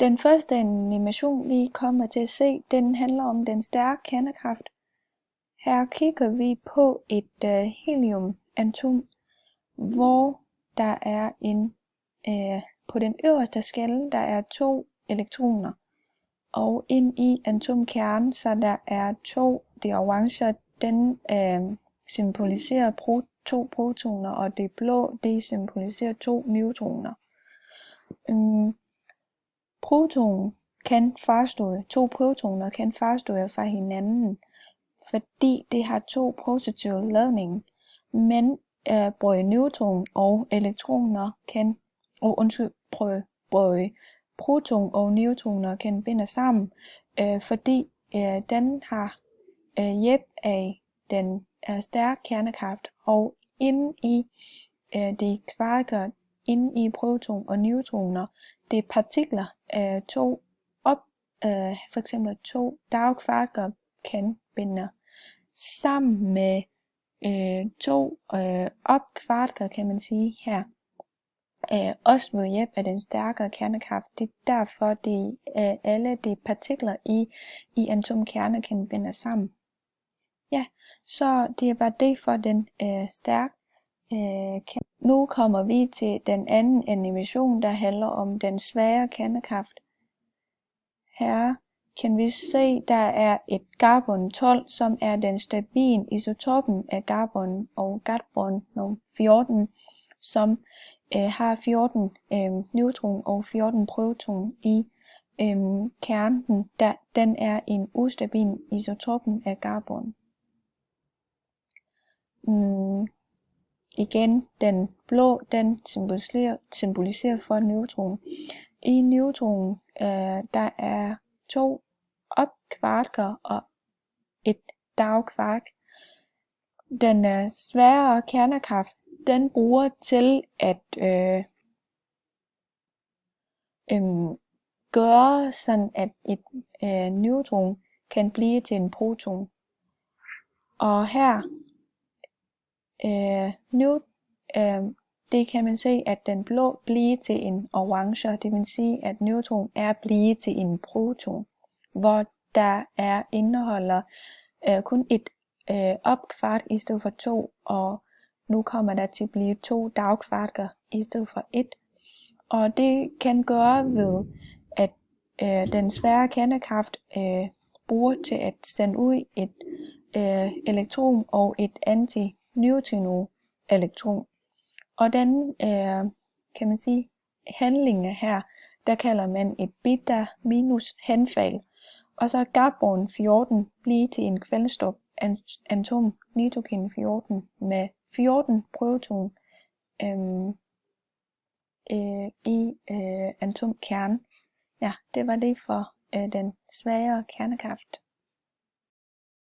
Den første animation, vi kommer til at se, den handler om den stærke kernekraft. Her kigger vi på et heliumatom, hvor der er på den øverste skalle, der er 2 elektroner. Og ind i atomkernen, så der er 2, det orange, den symboliserer 2 protoner, og det blå, det symboliserer 2 neutroner. To protoner kan farstøde fra hinanden, fordi det har 2 positive ladning, men både neutron og elektroner kan, både proton og neutroner kan binde sammen, fordi den har hjælp af den stærke kernekraft, og inde i de kvarker, inde i proton og neutroner, det er partikler, for eksempel 2 dagkvarker kan binde sammen med 2 opkvarker, kan man sige her. Også ved hjælp af den stærkere kernekraft. Det er derfor, alle de partikler i atomkerner kan binde sammen. Ja, så det var det for den stærke kernekraft. Nu kommer vi til den anden animation, der handler om den svære kernekraft. Her kan vi se, der er et carbon-12, som er den stabile isotopen af carbon og carbon 14, som har 14 neutron og 14 proton i kernen. Den er en ustabil isotopen af carbon. Igen, den blå, den symboliserer for neutron. I neutron, der er 2 opkvarker og et dagkvark. Den svære kernekraft, den bruger til at gøre sådan, at et neutron kan blive til en proton. Og her det kan man se, at den blå bliver til en orange, det vil sige, at neutron er blevet til en proton, hvor der indeholder kun et opkvart i stedet for 2, og nu kommer der til at blive 2 dagkvarker i stedet for 1. Og det kan gøre ved, at den svære kernekraft bruger til at sende ud et elektron og et antineutrino-elektron. Og den, kan man sige, handlinger her, der kalder man et beta minus henfald. Og så carbon 14 bliver til en kvælstofatom, nitrogen 14, med 14 proton i atomkernen. Ja, det var det for den svære kernekraft.